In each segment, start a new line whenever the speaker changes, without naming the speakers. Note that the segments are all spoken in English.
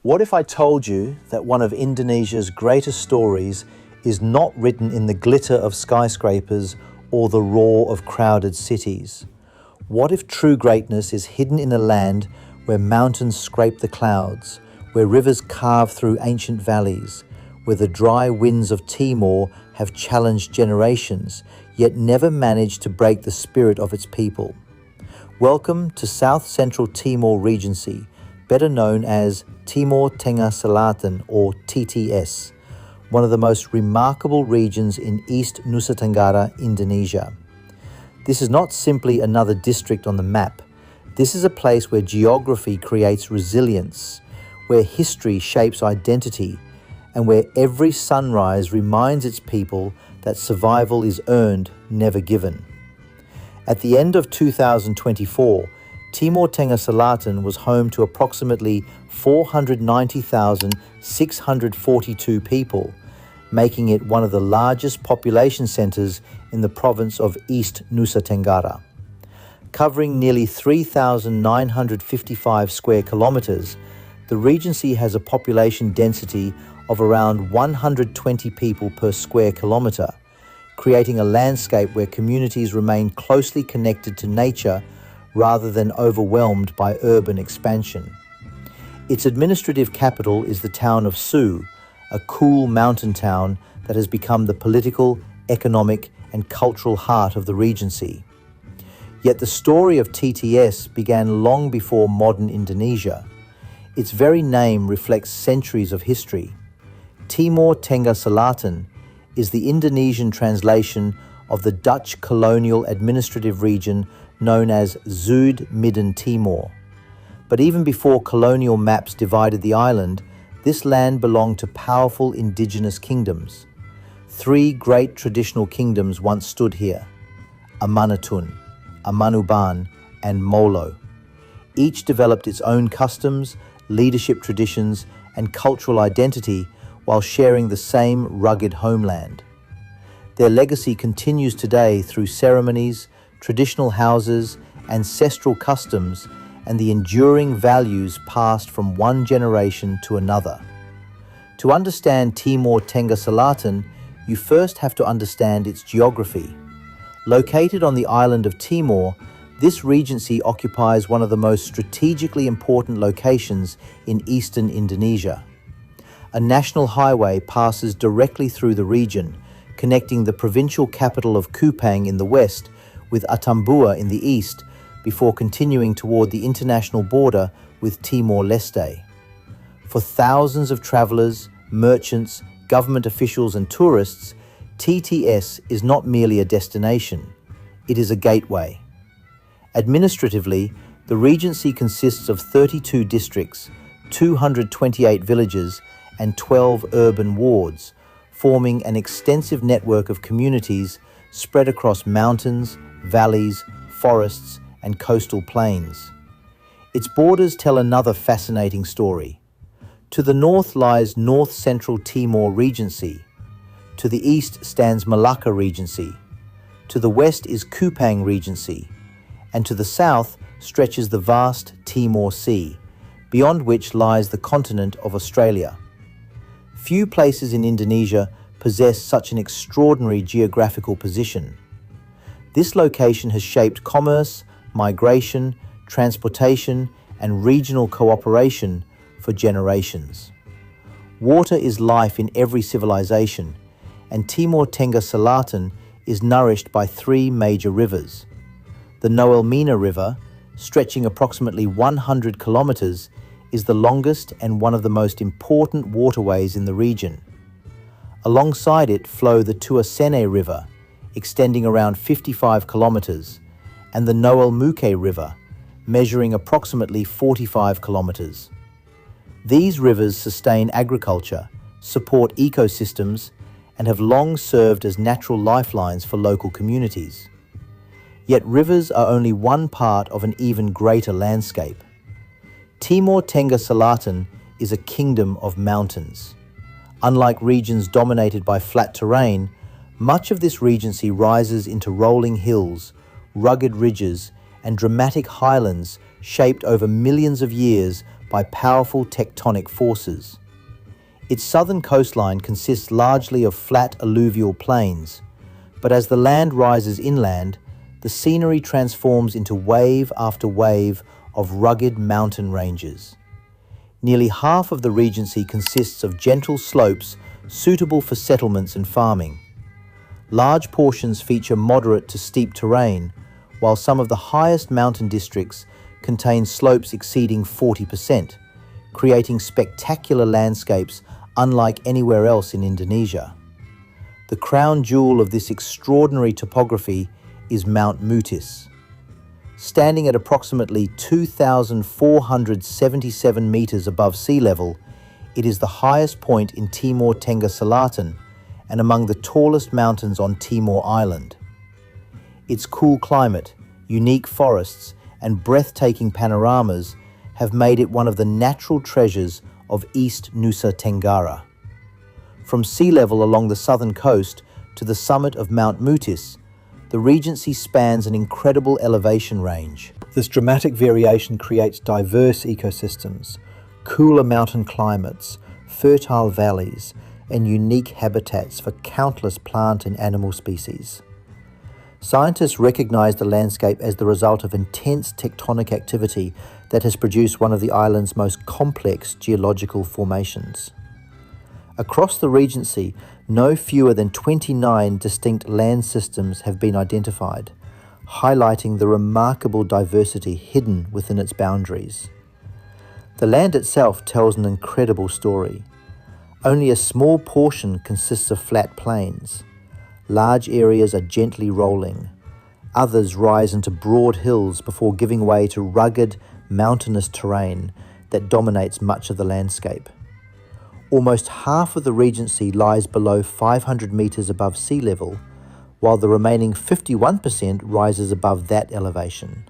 What if I told you that one of Indonesia's greatest stories is not written in the glitter of skyscrapers or the roar of crowded cities? What if true greatness is hidden in a land where mountains scrape the clouds, where rivers carve through ancient valleys, where the dry winds of Timor have challenged generations, yet never managed to break the spirit of its people? Welcome to South Central Timor Regency, better known as Timor Tengah Selatan or TTS, one of the most remarkable regions in East Nusa Tenggara, Indonesia. This is not simply another district on the map. This is a place where geography creates resilience, where history shapes identity, and where every sunrise reminds its people that survival is earned, never given. At the end of 2024, Timor Tengah Selatan was home to approximately 490,642 people, making it one of the largest population centres in the province of East Nusa Tenggara. Covering nearly 3,955 square kilometres, the Regency has a population density of around 120 people per square kilometre, creating a landscape where communities remain closely connected to nature rather than overwhelmed by urban expansion. Its administrative capital is the town of Su, a cool mountain town that has become the political, economic, and cultural heart of the Regency. Yet the story of TTS began long before modern Indonesia. Its very name reflects centuries of history. Timor Tengah Selatan is the Indonesian translation of the Dutch colonial administrative region known as Zuid-Midden Timor. But even before colonial maps divided the island, this land belonged to powerful indigenous kingdoms. Three great traditional kingdoms once stood here: Amanatun, Amanuban, and Molo. Each developed its own customs, leadership traditions, and cultural identity while sharing the same rugged homeland. Their legacy continues today through ceremonies, traditional houses, ancestral customs, and the enduring values passed from one generation to another. To understand Timor Tengah Selatan, you first have to understand its geography. Located on the island of Timor, this regency occupies one of the most strategically important locations in eastern Indonesia. A national highway passes directly through the region, connecting the provincial capital of Kupang in the west with Atambua in the east, before continuing toward the international border with Timor-Leste. For thousands of travellers, merchants, government officials and tourists, TTS is not merely a destination, it is a gateway. Administratively, the Regency consists of 32 districts, 228 villages, and 12 urban wards, forming an extensive network of communities spread across mountains, valleys, forests, and coastal plains. Its borders tell another fascinating story. To the north lies North Central Timor Regency. To the east stands Malacca Regency. To the west is Kupang Regency. And to the south stretches the vast Timor Sea, beyond which lies the continent of Australia. Few places in Indonesia possess such an extraordinary geographical position. This location has shaped commerce, migration, transportation, and regional cooperation for generations. Water is life in every civilization, and Timor Tengah Selatan is nourished by three major rivers. The Noelmina River, stretching approximately 100 kilometers, is the longest and one of the most important waterways in the region. Alongside it flow the Tuasene River, extending around 55 kilometers, and the Noel Muke River, measuring approximately 45 kilometers. These rivers sustain agriculture, support ecosystems, and have long served as natural lifelines for local communities. Yet rivers are only one part of an even greater landscape. Timor Tengah Selatan is a kingdom of mountains. Unlike regions dominated by flat terrain, much of this regency rises into rolling hills, rugged ridges, and dramatic highlands shaped over millions of years by powerful tectonic forces. Its southern coastline consists largely of flat alluvial plains, but as the land rises inland, the scenery transforms into wave after wave of rugged mountain ranges. Nearly half of the Regency consists of gentle slopes suitable for settlements and farming. Large portions feature moderate to steep terrain, while some of the highest mountain districts contain slopes exceeding 40%, creating spectacular landscapes unlike anywhere else in Indonesia. The crown jewel of this extraordinary topography is Mount Mutis. Standing at approximately 2,477 meters above sea level, it is the highest point in Timor Tengah Selatan and among the tallest mountains on Timor Island. Its cool climate, unique forests, and breathtaking panoramas have made it one of the natural treasures of East Nusa Tenggara. From sea level along the southern coast to the summit of Mount Mutis, the Regency spans an incredible elevation range. This dramatic variation creates diverse ecosystems, cooler mountain climates, fertile valleys, and unique habitats for countless plant and animal species. Scientists recognize the landscape as the result of intense tectonic activity that has produced one of the island's most complex geological formations. Across the Regency, no fewer than 29 distinct land systems have been identified, highlighting the remarkable diversity hidden within its boundaries. The land itself tells an incredible story. Only a small portion consists of flat plains. Large areas are gently rolling. Others rise into broad hills before giving way to rugged, mountainous terrain that dominates much of the landscape. Almost half of the Regency lies below 500 meters above sea level, while the remaining 51% rises above that elevation.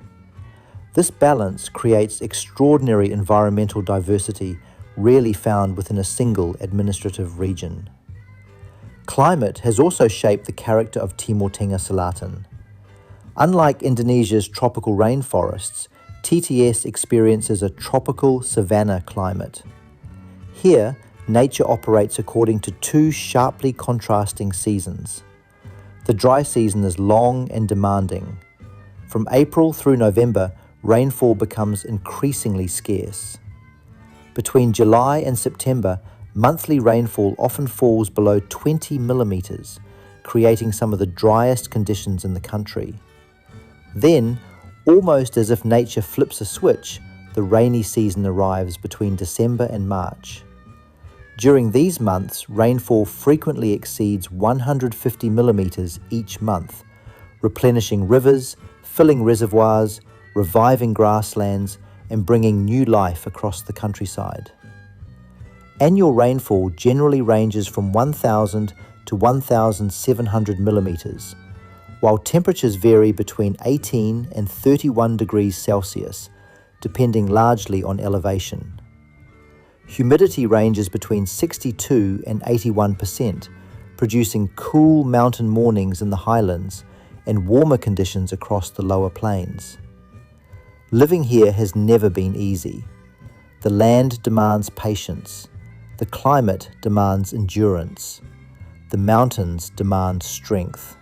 This balance creates extraordinary environmental diversity rarely found within a single administrative region. Climate has also shaped the character of Timor Tengah Selatan. Unlike Indonesia's tropical rainforests, TTS experiences a tropical savanna climate. Here, nature operates according to two sharply contrasting seasons. The dry season is long and demanding. From April through November, rainfall becomes increasingly scarce. Between July and September, monthly rainfall often falls below 20 millimeters, creating some of the driest conditions in the country. Then, almost as if nature flips a switch, the rainy season arrives between December and March. During these months, rainfall frequently exceeds 150 millimeters each month, replenishing rivers, filling reservoirs, reviving grasslands, and bringing new life across the countryside. Annual rainfall generally ranges from 1,000 to 1,700 millimeters, while temperatures vary between 18 and 31 degrees Celsius, depending largely on elevation. Humidity ranges between 62 and 81%, producing cool mountain mornings in the highlands and warmer conditions across the lower plains. Living here has never been easy. The land demands patience. The climate demands endurance. The mountains demand strength.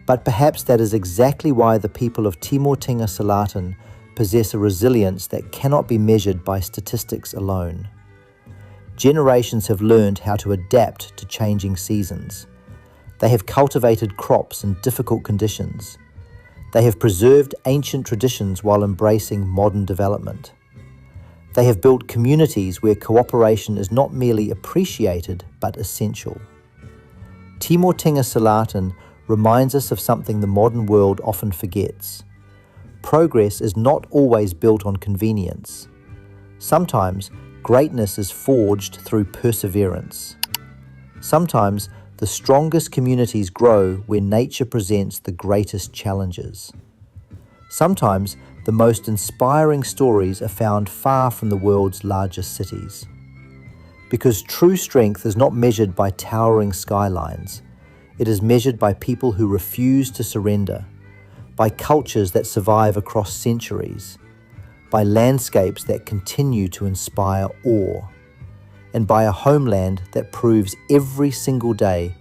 But perhaps that is exactly why the people of Timor Tengah Selatan possess a resilience that cannot be measured by statistics alone. Generations have learned how to adapt to changing seasons. They have cultivated crops in difficult conditions. They have preserved ancient traditions while embracing modern development. They have built communities where cooperation is not merely appreciated but essential. Timor Tengah Selatan reminds us of something the modern world often forgets. Progress is not always built on convenience. Sometimes greatness is forged through perseverance. Sometimes the strongest communities grow where nature presents the greatest challenges. Sometimes the most inspiring stories are found far from the world's largest cities. Because true strength is not measured by towering skylines. It is measured by people who refuse to surrender, by cultures that survive across centuries, by landscapes that continue to inspire awe, and by a homeland that proves every single day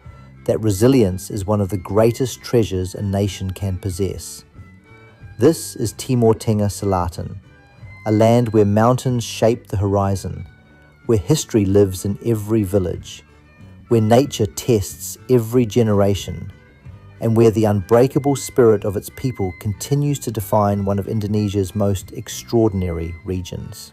that resilience is one of the greatest treasures a nation can possess. This is Timor Tengah Selatan, a land where mountains shape the horizon, where history lives in every village, where nature tests every generation, and where the unbreakable spirit of its people continues to define one of Indonesia's most extraordinary regions.